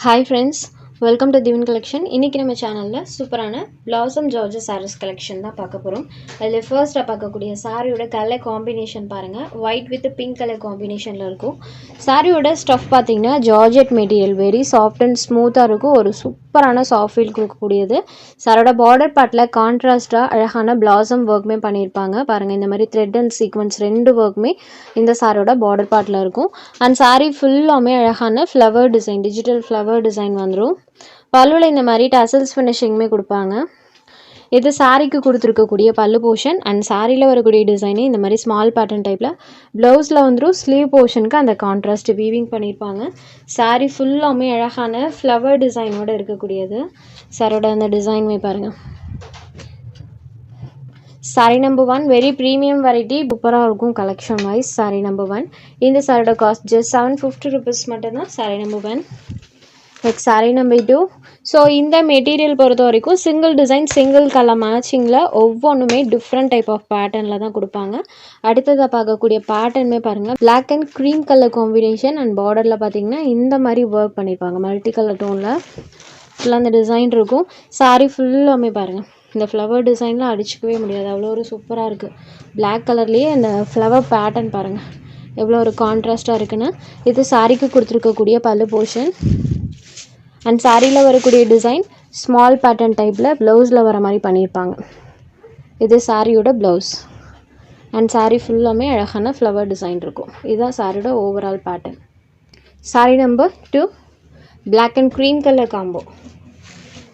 Hi friends, welcome to Divin Collection. இன்னைக்கு நம்ம சேனல்ல சூப்பரான Blossom George's sarees collection தான் பார்க்க போறோம். அதுல ஃபர்ஸ்ட் பார்க்கக்கூடிய சாரியோட கலர் காம்பினேஷன் பாருங்க. ஒயிட் வித் பிங்க் கலர் காம்பினேஷன்ல இருக்கும். சாரியோட ஸ்டஃப் பாத்தீங்கன்னா georgette material very soft and ஸ்மூத்தா இருக்கும். ஒரு சூப்பரான சாஃப்ட் ஃபீல் கொடுக்கக்கூடியது. சாரோட பார்டர் பார்ட்ல கான்ட்ராஸ்டா அழகான Blossom ஒர்க்மே பண்ணியிருப்பாங்க. பாருங்க இந்த மாதிரி த்ரெட் அண்ட் சீக்வென்ஸ் ரெண்டு ஒர்க்மே இந்த சாரோட பார்டர் பார்ட்ல இருக்கும். அண்ட் சாரி ஃபுல்லாமே அழகான flower design digital flower design வந்துடும். பல்லுவில் இந்த மாதிரி டசல்ஸ் ஃபினிஷிங்குமே கொடுப்பாங்க. இது சாரிக்கு கொடுத்துருக்கக்கூடிய பல்லு போர்ஷன் அண்ட் சாரியில் வரக்கூடிய டிசைனே இந்த மாதிரி ஸ்மால் பேட்டர்ன் டைப்பில் ப்ளவுஸில் வந்துடும். ஸ்லீவ் போர்ஷனுக்கு அந்த கான்ட்ராஸ்ட் வீவிங் பண்ணியிருப்பாங்க. சாரி ஃபுல்லாமே அழகான ஃப்ளவர் டிசைனோடு இருக்கக்கூடியது. சாரோட அந்த டிசைனுமே பாருங்கள். Sorry number 1 very premium variety சூப்பராக இருக்கும் கலெக்ஷன் வைஸ். சாரி நம்பர் 1 இந்த சாரியோட காஸ்ட் ஜஸ்ட் 750 rupees மட்டும்தான். Sorry number 1. Next sari number 2. So இந்த மெட்டீரியல் பொறுத்த வரைக்கும் சிங்கிள் டிசைன் சிங்கிள் கலர் மேட்சிங்கில் ஒவ்வொன்றுமே டிஃப்ரெண்ட் டைப் ஆஃப் பேட்டர்னில் தான் கொடுப்பாங்க. அடுத்ததாக பார்க்கக்கூடிய பேட்டர்னுமே பாருங்கள். Black and cream colour combination and பார்டரில் பார்த்தீங்கன்னா இந்த மாதிரி ஒர்க் பண்ணியிருப்பாங்க. மல்டி கலர் டோனில் ஃபுல்லாக அந்த டிசைன் இருக்கும். சாரி ஃபுல்லாமே பாருங்கள். இந்த ஃப்ளவர் டிசைன்லாம் அடிச்சிக்கவே முடியாது, அவ்வளோ ஒரு சூப்பராக இருக்குது. பிளாக் கலர்லேயே அந்த ஃப்ளவர் பேட்டர்ன் பாருங்கள் எவ்வளோ ஒரு கான்ட்ராஸ்ட்டாக இருக்குன்னு. இது சாரிக்கு கொடுத்துருக்கக்கூடிய பல்லு போர்ஷன் அண்ட் சாரியில் வரக்கூடிய டிசைன் ஸ்மால் பேட்டர்ன் டைப்பில் ப்ளவுஸில் வர மாதிரி பண்ணியிருப்பாங்க. இது சாரியோட ப்ளவுஸ் அண்ட் சாரி ஃபுல்லாமே அழகான ஃப்ளவர் டிசைன் இருக்கும். இதுதான் சாரியோட overall pattern. Sari number 2 black and cream colour combo.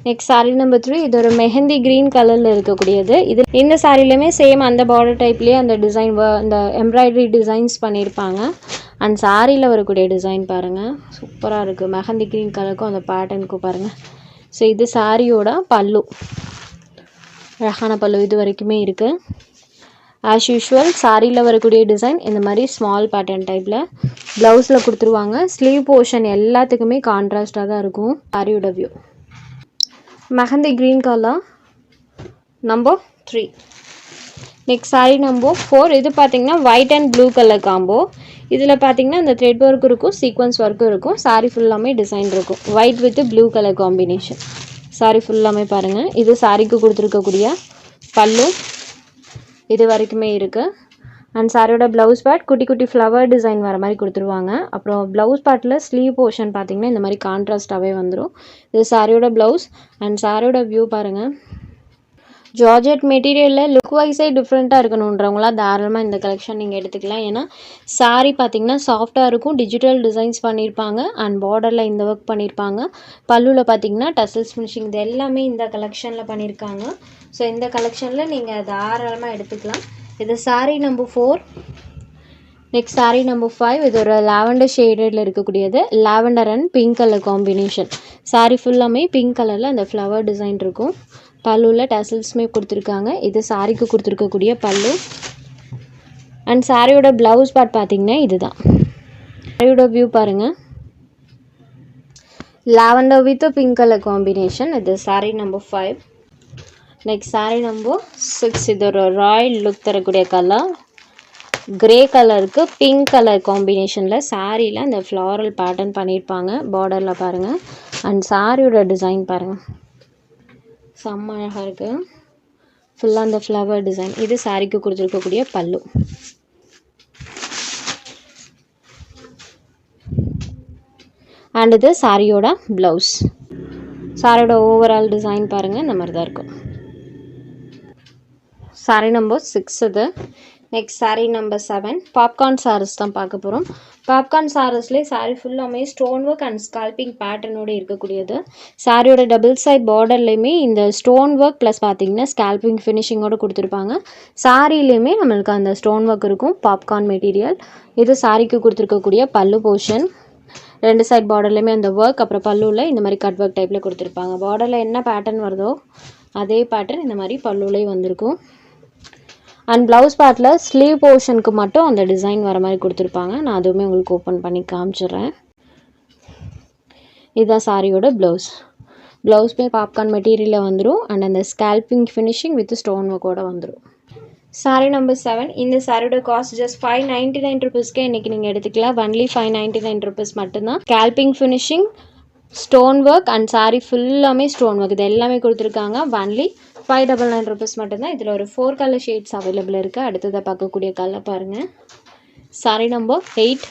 Next sari number 3 இது ஒரு மெஹந்தி க்ரீன் கலரில் இருக்கக்கூடியது. இது இந்த சாரிலையுமே சேம் அந்த பார்டர் டைப்லேயே அந்த டிசைன் இந்த எம்ப்ராய்டரி டிசைன்ஸ் பண்ணியிருப்பாங்க. அண்ட் சாரியில் வரக்கூடிய டிசைன் பாருங்கள் சூப்பராக இருக்குது. மெஹந்தி க்ரீன் கலருக்கும் அந்த பேட்டர்னுக்கும் பாருங்கள். ஸோ இது சாரியோட பல்லு, அழகான பல்லு இது வரைக்குமே இருக்குது. ஆஸ் யூஷுவல் சாரியில் வரக்கூடிய டிசைன் இந்த மாதிரி ஸ்மால் பேட்டர்ன் டைப்பில் ப்ளவுஸில் கொடுத்துருவாங்க. ஸ்லீவ் போர்ஷன் எல்லாத்துக்குமே கான்ட்ராஸ்டாக தான் இருக்கும். சாரியோட view mehndi green colour number 3. Next sari number 4 இது பார்த்தீங்கன்னா white and blue colour combo. இதில் பார்த்தீங்கன்னா இந்த த்ரெட் ஒர்க் இருக்கும், சீக்வன்ஸ் ஒர்க்கும் இருக்கும். சாரி ஃபுல்லாமே டிசைன் இருக்கும். White with blue colour combination. Sorry ஃபுல்லாமே பாருங்கள். இது சாரிக்கு கொடுத்துருக்கக்கூடிய பல்லு இது வரைக்குமே இருக்குது. அண்ட் சாரியோட ப்ளவுஸ் பார்ட் குட்டி குட்டி ஃப்ளவர் டிசைன் வர மாதிரி கொடுத்துருவாங்க. அப்புறம் ப்ளவுஸ் பார்ட்டில் ஸ்லீவ் போர்ஷன் பார்த்திங்கன்னா இந்த மாதிரி கான்ட்ராஸ்டாகவே வந்துடும். இது சாரியோட ப்ளவுஸ் அண்ட் சாரியோட வியூ பாருங்கள். ஜார்ஜெட் மெட்டீரியலில் லுக் வைஸே டிஃப்ரெண்ட்டாக இருக்கணுன்றவங்களாம் தாராளமாக இந்த கலெக்ஷன் நீங்கள் எடுத்துக்கலாம். ஏன்னா சாரி பார்த்திங்கன்னா சாஃப்டாக இருக்கும், டிஜிட்டல் டிசைன்ஸ் பண்ணியிருப்பாங்க அண்ட் பார்டரில் இந்த ஒர்க் பண்ணியிருப்பாங்க. பல்லுவில் பார்த்திங்கன்னா டசல்ஸ் ஃபினிஷிங் இது எல்லாமே இந்த கலெக்ஷனில் பண்ணியிருக்காங்க. ஸோ இந்த கலெக்ஷனில் நீங்கள் தாராளமாக எடுத்துக்கலாம். இது sari number 4. Next sari number 5 இது ஒரு லாவெண்டர் ஷேடில் இருக்கக்கூடியது. Lavender and pink colour combination. Sorry ஃபுல்லாமே பிங்க் கலரில் அந்த ஃப்ளவர் டிசைன் இருக்கும். பல்லுவில் டசல்ஸுமே கொடுத்துருக்காங்க. இது சாரிக்கு கொடுத்துருக்கக்கூடிய பல்லு அண்ட் சாரியோட ப்ளவுஸ் பார்ட் பார்த்திங்கன்னா இதுதான். சாரியோட வியூ பாருங்கள். Lavender with pink colour combination. இது sari number 5. Next sari number 6 இது ஒரு ராயல் லுக் தரக்கூடிய கலர். கிரே கலருக்கு பிங்க் கலர் காம்பினேஷனில் சாரியில் அந்த ஃப்ளாரல் பேட்டர்ன் பண்ணியிருப்பாங்க. பார்டரில் பாருங்கள் அண்ட் சாரியோட டிசைன் பாருங்கள் செம்ம அழகாக இருக்குது. ஃபுல்லாக அந்த ஃப்ளவர் டிசைன். இது சாரிக்கு கொடுத்துருக்கக்கூடிய பல்லு அண்ட் இது சாரியோட ப்ளவுஸ். சாரியோட ஓவரால் டிசைன் பாருங்கள் இந்த மாதிரி தான் இருக்கும். சாரி நம்பர் 6 இது. Next sari number 7 popcorn saris தான் பார்க்க போகிறோம். பாப்கார்ன் சாரீஸ்லேயே சாரி ஃபுல்லாமே ஸ்டோன் ஒர்க் அண்ட் ஸ்கால்பிங் பேட்டர்னோடு இருக்கக்கூடியது. சாரியோட டபுள் சைட் பார்டர்லேயுமே இந்த ஸ்டோன் ஒர்க் ப்ளஸ் பார்த்தீங்கன்னா ஸ்கால்பிங் ஃபினிஷிங்கோடு கொடுத்துருப்பாங்க. சாரிலையுமே நம்மளுக்கு அந்த ஸ்டோன் ஒர்க் இருக்கும். Popcorn material. இது சாரிக்கு கொடுத்துருக்கக்கூடிய பல்லு போர்ஷன். ரெண்டு சைட் பார்டர்லேயுமே அந்த ஒர்க், அப்புறம் பல்லுவில் இந்த மாதிரி கட் ஒர்க் டைப்பில் கொடுத்துருப்பாங்க. பார்டரில் என்ன பேட்டர்ன் வருதோ அதே பேட்டர்ன் இந்த மாதிரி பல்லுலேயும் வந்திருக்கும். அண்ட் ப்ளவுஸ் பார்ட்டில் ஸ்லீவ் போர்ஷனுக்கு மட்டும் அந்த டிசைன் வர மாதிரி கொடுத்துருப்பாங்க. நான் அதுவுமே உங்களுக்கு ஓப்பன் பண்ணி காமிச்சிடுறேன். இதுதான் சாரியோட ப்ளவுஸ். ப்ளவுஸ்மே பாப்கார்ன் மெட்டீரியலில் வந்துடும் அண்ட் அந்த ஸ்கால்பிங் ஃபினிஷிங் வித் ஸ்டோன் ஒர்க்கோடு வந்துடும். சாரி நம்பர் 7 இந்த சாரியோட காஸ்ட் ஜஸ்ட் 599 rupeesக்கே இன்றைக்கி நீங்கள் எடுத்துக்கலாம். ஒன்லி 599 rupees மட்டும்தான். Scalping finishing stone work and saree ஃபுல்லாமே ஸ்டோன் ஒர்க். இது எல்லாமே கொடுத்துருக்காங்க. ஒன்லி 599 rupees மட்டும்தான். இதில் ஒரு 4 கலர் ஷேட்ஸ் அவைலபிள் இருக்குது. அடுத்ததை பார்க்கக்கூடிய கலர் பாருங்கள். saree number 8,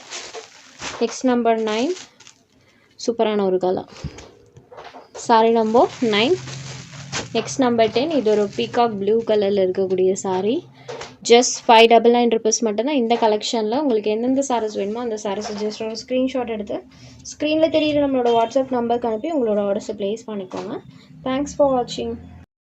next number 9. சூப்பரான ஒரு colour. saree number 9, next number 10. இது ஒரு பீகாக் ப்ளூ கலரில் இருக்கக்கூடிய saree. ஜஸ்ட் 599 rupees மட்டும்தான். இந்த கலெக்ஷனில் உங்களுக்கு எந்தெந்த sarees வேணுமோ அந்த sarees ஜஸ்ட் ஒரு ஸ்க்ரீன்ஷாட் எடுத்து ஸ்க்ரீனில் தெரியுற நம்மளோட வாட்ஸ்அப் நம்பருக்கு அனுப்பி உங்களோட ஆர்டர்ஸை ப்ளேஸ் பண்ணிக்கோங்க. தேங்க்ஸ் ஃபார் வாட்சிங்.